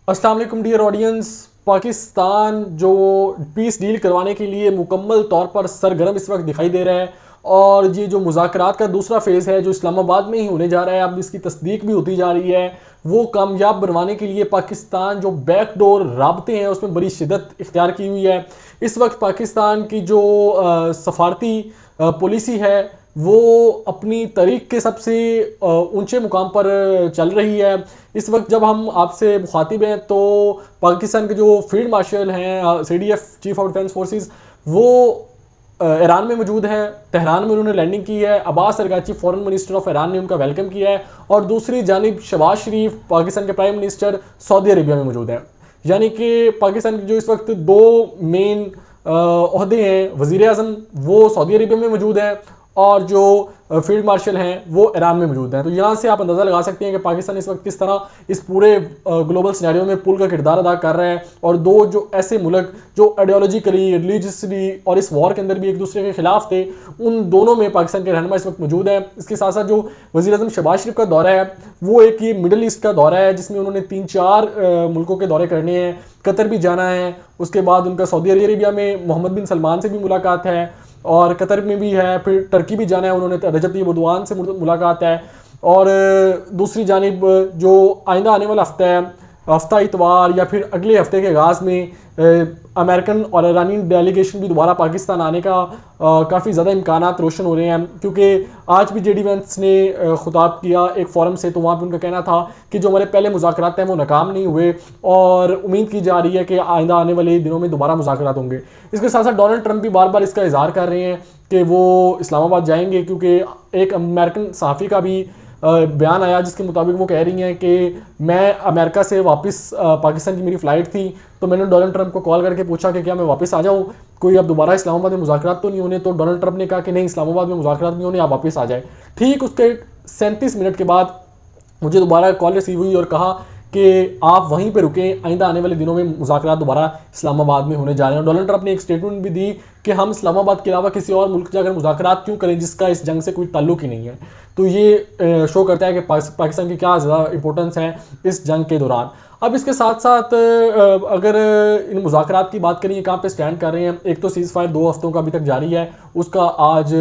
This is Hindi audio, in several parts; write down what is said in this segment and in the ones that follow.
अस्सलाम वालेकुम डियर ऑडियंस। पाकिस्तान जो पीस डील करवाने के लिए मुकम्मल तौर पर सरगर्म इस वक्त दिखाई दे रहा है और ये जो मुज़ाकरात का दूसरा फेज़ है जो इस्लामाबाद में ही होने जा रहा है, अब इसकी तस्दीक भी होती जा रही है। वो कामयाब बनवाने के लिए पाकिस्तान जो बैकडोर राबते हैं उसमें बड़ी शिद्दत इख्तियार की हुई है। इस वक्त पाकिस्तान की जो सफारती पॉलिसी है वो अपनी तारीख के सबसे ऊंचे मुकाम पर चल रही है। इस वक्त जब हम आपसे मुखातिब हैं तो पाकिस्तान के जो फील्ड मार्शल हैं, CDF chief of defence forces, वो ईरान में मौजूद हैं। तेहरान में उन्होंने लैंडिंग की है। Abbas Araghchi foreign minister of Iran ने उनका वेलकम किया है और दूसरी जानिब शहबाज शरीफ पाकिस्तान के प्राइम मिनिस्टर सऊदी अरेबिया में मौजूद हैं। यानी कि पाकिस्तान की जो इस वक्त दो मेन ओहदे हैं, वज़ीर आज़म वो सऊदी अरेबिया में मौजूद हैं और जो फील्ड मार्शल हैं वो ईरान में मौजूद हैं। तो यहाँ से आप अंदाज़ा लगा सकते हैं कि पाकिस्तान इस वक्त किस तरह इस पूरे ग्लोबल सिनेरियो में पुल का किरदार अदा कर रहा है। और दो जो ऐसे मुल्क जो आइडियोलॉजिकली, रिलीजियसली और इस वॉर के अंदर भी एक दूसरे के खिलाफ थे, उन दोनों में पाकिस्तान के रहनुमा इस वक्त मौजूद है। इसके साथ साथ जो वज़ीर आज़म शहबाज शरीफ का दौरा है वो एक ये मिडल ईस्ट का दौरा है जिसमें उन्होंने 3-4 मुल्कों के दौरे करने हैं। कतर भी जाना है, उसके बाद उनका सऊदी अरेबिया में मोहम्मद बिन सलमान से भी मुलाकात है और कतर में भी है, फिर टर्की भी जाना है, उन्होंने रजब तैयब एर्दोगान से मुलाकात है। और दूसरी जानिब जो आइंदा आने वाला हफ्ता है, हफ्ता इतवार या फिर अगले हफ्ते के आगाज़ में अमेरिकन और ईरानी डेलीगेशन भी दोबारा पाकिस्तान आने का काफ़ी ज़्यादा इम्कानात रोशन हो रहे हैं। क्योंकि आज भी JD वैंस ने खुताब किया एक फोरम से, तो वहाँ पे उनका कहना था कि जो हमारे पहले मुज़ाकरात हैं वो नाकाम नहीं हुए और उम्मीद की जा रही है कि आइंदा आने वाले दिनों में दोबारा मुज़ाकरात होंगे। इसके साथ साथ डोनाल्ड ट्रंप भी बार बार इसका इज़हार कर रहे हैं कि वो इस्लामाबाद जाएंगे, क्योंकि एक अमेरिकन सहाफ़ी का भी बयान आया जिसके मुताबिक वो कह रही हैं कि मैं अमेरिका से वापस, पाकिस्तान की मेरी फ़्लाइट थी तो मैंने डोनाल्ड ट्रंप को कॉल करके पूछा कि क्या मैं वापस आ जाऊँ, कोई अब दोबारा इस्लामाबाद में मुज़ाकरात तो नहीं होने। तो डोनाल्ड ट्रंप ने कहा कि नहीं, इस्लामाबाद में मुज़ाकरात नहीं होने, आप वापस आ जाए। ठीक उसके 37 मिनट के बाद मुझे दोबारा कॉल रिसीव हुई और कहा कि आप वहीं पे रुकें, आइंदा आने वाले दिनों में मुज़ाकरात दोबारा इस्लामाबाद में होने जा रहे हैं। डोनाल्ड ट्रंप ने एक स्टेटमेंट भी दी कि हम इस्लामाबाद के अलावा किसी और मुल्क जाकर मुज़ाकरात क्यों करें जिसका इस जंग से कोई ताल्लुक ही नहीं है। तो ये शो करता है कि पाकिस्तान की क्या ज़्यादा इंपॉर्टेंस है इस जंग के दौरान। अब इसके साथ साथ अगर इन मुज़ाकरात की बात करें कहाँ पे स्टैंड कर रहे हैं, एक तो सीज़ फायर 2 हफ्तों का अभी तक जारी है, उसका आज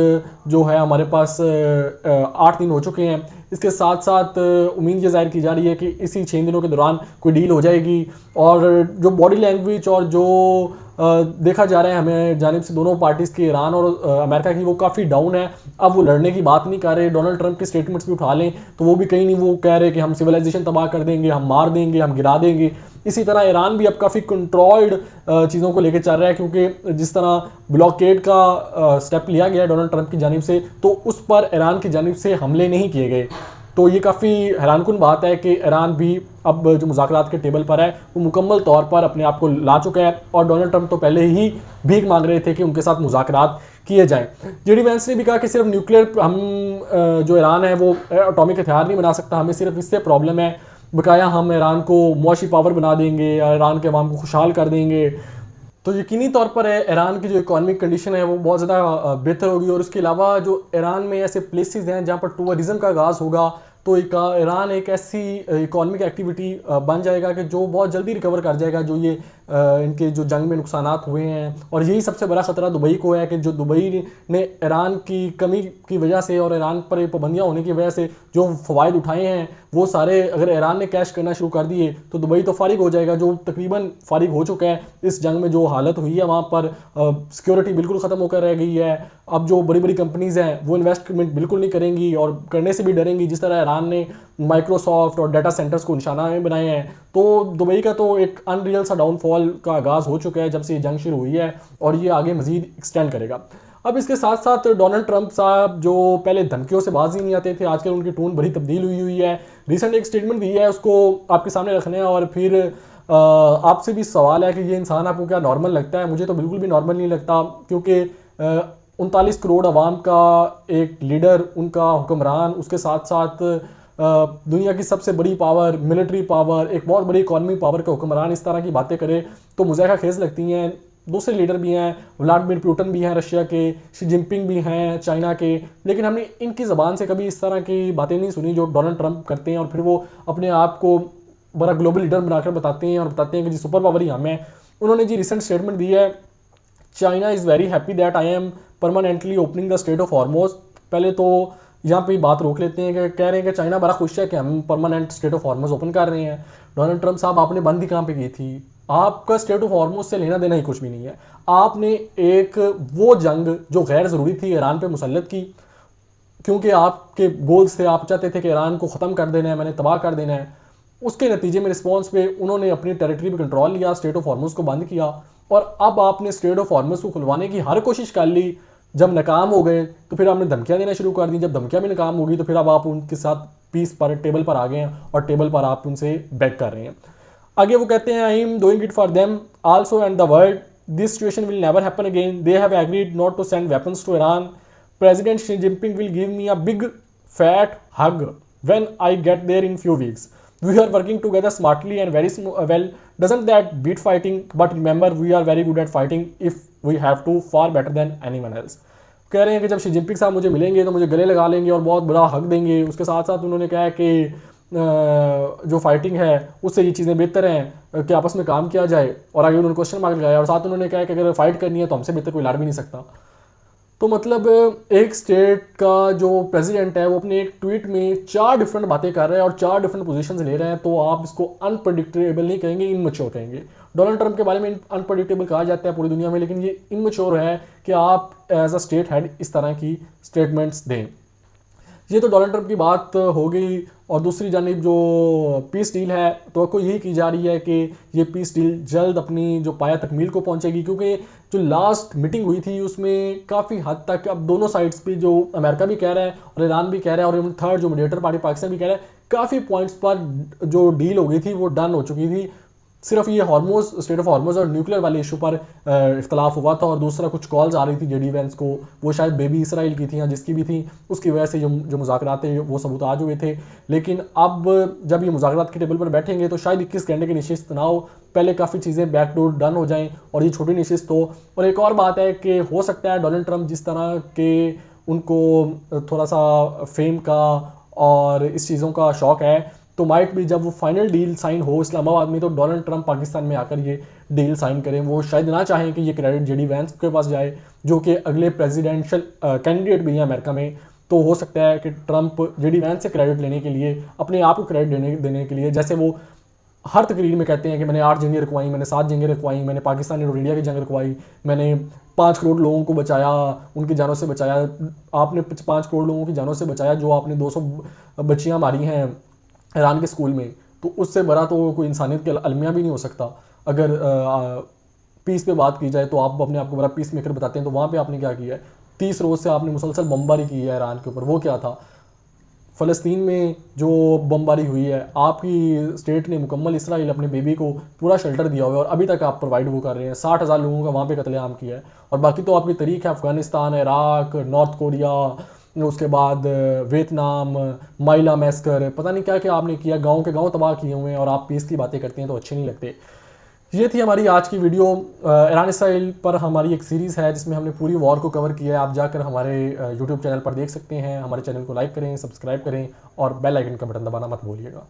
जो है हमारे पास 8 दिन हो चुके हैं। इसके साथ साथ उम्मीद ये जाहिर की जा रही है कि इसी 6 दिनों के दौरान कोई डील हो जाएगी। और जो बॉडी लैंग्वेज और जो देखा जा रहा है हमें जानिब से दोनों पार्टीज़ की, ईरान और अमेरिका की, वो काफ़ी डाउन है। अब वो लड़ने की बात नहीं कर रहे। डोनाल्ड ट्रंप की स्टेटमेंट्स भी उठा लें तो वो भी कहीं नहीं, वो कह रहे कि हम सिविलाइजेशन तबाह कर देंगे, हम मार देंगे, हम गिरा देंगे। इसी तरह ईरान भी अब काफ़ी कंट्रोल्ड चीज़ों को लेकर चल रहा है, क्योंकि जिस तरह ब्लॉकेड का स्टेप लिया गया है डोनाल्ड ट्रंप की जानिब से, तो उस पर ईरान की जानिब से हमले नहीं किए गए। तो ये काफ़ी हैरानकुन बात है कि ईरान भी अब जो मुज़ाकरात के टेबल पर है वो मुकम्मल तौर पर अपने आप को ला चुका है। और डोनाल्ड ट्रंप तो पहले ही भीख मांग रहे थे कि उनके साथ मुज़ाकरात किए जाएं। JD वैंस ने भी कहा कि सिर्फ न्यूक्लियर हम जो ईरान है वो एटॉमिक हथियार नहीं बना सकता, हमें सिर्फ इससे प्रॉब्लम है, बकाया हम ईरान को मुआशी पावर बना देंगे या ईरान के अवाम को खुशहाल कर देंगे। तो यकीनी तौर पर है ईरान की जो इकोनॉमिक कंडीशन है वो बहुत ज़्यादा बेहतर होगी। और उसके अलावा जो ईरान में ऐसे प्लेसेस हैं जहाँ पर टूरिज़म का आगाज़ होगा, तो ईरान एक ऐसी इकोनॉमिक एक्टिविटी बन जाएगा कि जो बहुत जल्दी रिकवर कर जाएगा जो ये इनके जो जंग में नुकसानात हुए हैं। और यही सबसे बड़ा ख़तरा दुबई को है कि जो दुबई ने ईरान की कमी की वजह से और ईरान पर पाबंदियाँ होने की वजह से जो फ़वाइद उठाए हैं वो सारे अगर ईरान ने कैश करना शुरू कर दिए तो दुबई तो फारिग हो जाएगा, जो तकरीबन फारिग हो चुका है। इस जंग में जो हालत हुई है वहाँ पर सिक्योरिटी बिल्कुल ख़त्म होकर रह गई है। अब जो बड़ी बड़ी कंपनीज़ हैं वो इन्वेस्टमेंट बिल्कुल नहीं करेंगी और करने से भी डरेंगी, जिस तरह ईरान ने माइक्रोसॉफ्ट और डाटा सेंटर्स को निशाना में बनाए हैं। तो दुबई का तो एक अनरियल सा डाउनफॉल का आगाज़ हो चुका है जब से ये जंग शुरू हुई है और ये आगे मज़ीद एक्सटेंड करेगा। अब इसके साथ साथ डोनाल्ड ट्रंप साहब जो पहले धमकियों से बाज ही नहीं आते थे, आजकल उनकी टोन बड़ी तब्दील हुई है। रिसेंट एक स्टेटमेंट दी है, उसको आपके सामने रखने और फिर आपसे भी सवाल है कि ये इंसान आपको क्या नॉर्मल लगता है। मुझे तो बिल्कुल भी नॉर्मल नहीं लगता, क्योंकि 39 करोड़ आवाम का एक लीडर, उनका हुक्मरान, उसके साथ साथ दुनिया की सबसे बड़ी पावर, मिलिट्री पावर, एक बहुत बड़ी इकॉनमी पावर का हुक्मरान इस तरह की बातें करे तो मुज़ाहिरा खेज़ लगती हैं। दूसरे लीडर भी हैं, व्लादिमीर पुतिन भी हैं रशिया के, शी जिनपिंग भी हैं चाइना के, लेकिन हमने इनकी ज़बान से कभी इस तरह की बातें नहीं सुनी जो डोनाल्ड ट्रंप करते हैं और फिर वो अपने आप को बड़ा ग्लोबल लीडर बनाकर बताते हैं और बताते हैं कि जी सुपर पावर ही हम हैं। उन्होंने जी रिसेंट स्टेटमेंट दी है, China is very happy that I am permanently opening the straight of Hormuz. पहले तो यहाँ पे बात रोक लेते हैं कि कह रहे हैं कि चाइना बड़ा खुश है कि हम permanent straight of Hormuz open कर रहे हैं। डोनाल्ड ट्रंप साहब, आपने बंद ही कहाँ पे की थी? आपका स्ट्रेट ऑफ हॉर्मोज से लेना देना ही कुछ भी नहीं है। आपने एक वो जंग जो गैर ज़रूरी थी ईरान पे मुसल्लत की, क्योंकि आपके गोल्स थे, आप चाहते थे कि ईरान को ख़त्म कर देना है, मैंने तबाह कर देना है। उसके नतीजे में रिस्पॉन्स पे उन्होंने अपनी टेरिटरी पे कंट्रोल लिया, स्टेट ऑफ हॉर्मोज को बंद किया, और अब आपने स्टेट ऑफ हॉर्मोज को खुलवाने की हर कोशिश कर ली। जब नाकाम हो गए तो फिर आपने धमकियां देना शुरू कर दी। जब धमकियां भी नाकाम हो गई तो फिर अब आप उनके साथ पीस पर टेबल पर आ गए हैं और टेबल पर आप उनसे बैक कर रहे हैं। आगे वो कहते हैं, I am doing it for them also and the world, this situation will never happen again, they have agreed not to send weapons to Iran, President Xi Jinping will give me a big fat hug when I get there in few weeks. We are working together smartly and very well. Doesn't that beat fighting? But remember, we are very good at fighting if we have to, far better than anyone else. कह रहे हैं कि जब शी जिनपिंग साहब मुझे मिलेंगे तो मुझे गले लगा लेंगे और बहुत बड़ा हक देंगे। उसके साथ साथ उन्होंने कहा कि जो फाइटिंग है उससे ये चीज़ें बेहतर हैं कि आपस में काम किया जाए, और आगे उन्होंने क्वेश्चन मार्क लगाया और साथ उन्होंने कहा कि अगर फाइट करनी है तो हमसे बेहतर कोई लड़ भी नहीं सकता। तो मतलब एक स्टेट का जो प्रेसिडेंट है वो अपने एक ट्वीट में 4 डिफरेंट बातें कर रहा है और 4 डिफरेंट पोजीशंस ले रहे हैं, तो आप इसको अनप्रडिक्टेबल नहीं कहेंगे, इनमैच्योर कहेंगे। डोनाल्ड ट्रंप के बारे में अनप्रडिक्टेबल कहा जाता है पूरी दुनिया में, लेकिन ये इनमैच्योर है कि आप एज अ स्टेट हेड इस तरह की स्टेटमेंट्स दें। ये तो डोनाल्ड ट्रंप की बात हो गई। और दूसरी जानिब जो पीस डील है, तो यही की जा रही है कि ये पीस डील जल्द अपनी जो पाया तकमील को पहुंचेगी, क्योंकि जो लास्ट मीटिंग हुई थी उसमें काफ़ी हद तक अब दोनों साइड्स पे, जो अमेरिका भी कह रहा है और ईरान भी कह रहा है और थर्ड जो मीडिएटर पार्टी पाकिस्तान भी कह रहा है, काफ़ी पॉइंट्स पर जो डील हो गई थी वो डन हो चुकी थी। सिर्फ ये हार्मोज, स्टेट ऑफ हार्मोज और न्यूक्लियर वाले इशू पर इख्तलाफ हुआ था, और दूसरा कुछ कॉल्स आ रही थी जेडी वैंस को, वो शायद बेबी इसराइल की थी या जिसकी भी थी, उसकी वजह से जो मुज़ाकरात थे वो सबूत आ चुके थे। लेकिन अब जब ये मुज़ाकरात के टेबल पर बैठेंगे तो शायद 21 घंटे के नशिस्त ना हो, पहले काफ़ी चीज़ें बैकडोर डन हो जाएं और ये छोटी नशिस्त हो। और एक और बात है कि हो सकता है डोनाल्ड ट्रंप जिस तरह के उनको थोड़ा सा फेम का और इस चीज़ों का शौक है, तो माइट भी जब वो फाइनल डील साइन हो इस्लामाबाद में तो डोनाल्ड ट्रंप पाकिस्तान में आकर ये डील साइन करें। वो शायद ना चाहें कि ये क्रेडिट जेडी वैंस के पास जाए, जो कि अगले प्रेसिडेंशियल कैंडिडेट भी हैं अमेरिका में। तो हो सकता है कि ट्रंप जेडी वैंस से क्रेडिट लेने के लिए, अपने आप को क्रेडिट देने के लिए, जैसे वो हर तकरीर में कहते हैं कि मैंने 8 जंगें रखवाई, मैंने 7 जंगें रखवाई, मैंने पाकिस्तान और इंडिया की जंग रखवाई, मैंने 5 करोड़ लोगों को बचाया, उनकी जानों से बचाया। आपने 5 करोड़ लोगों की जानों से बचाया, जो आपने 200 बच्चियाँ मारी हैं ईरान के स्कूल में, तो उससे बड़ा तो कोई इंसानियत के अलमिया भी नहीं हो सकता। अगर पीस पे बात की जाए तो आप अपने आप को बड़ा पीस मेकर बताते हैं, तो वहाँ पे आपने क्या किया है? 30 रोज़ से आपने मुसलसल बमबारी की है ईरान के ऊपर। वो क्या था? फ़लस्तीन में जो बमबारी हुई है, आपकी स्टेट ने मुकम्मल इसराइल अपने बेबी को पूरा शेल्टर दिया हुआ है और अभी तक आप प्रोवाइड वो कर रहे हैं। 60,000 लोगों का वहाँ पे कत्लेआम किया है। और बाकी तो आपकी तरीक है अफ़गानिस्तान, इराक, नॉर्थ कोरिया, उसके बाद वियतनाम, माइला मैस्कर, पता नहीं क्या क्या आपने किया, गाँव के गाँव तबाह किए हुए हैं, और आप पीस की बातें करते हैं तो अच्छे नहीं लगते। ये थी हमारी आज की वीडियो। ईरान इसराइल पर हमारी एक सीरीज़ है जिसमें हमने पूरी वॉर को कवर किया है। आप जाकर हमारे यूट्यूब चैनल पर देख सकते हैं। हमारे चैनल को लाइक करें, सब्सक्राइब करें और बेल आइकन का बटन दबाना मत भूलिएगा।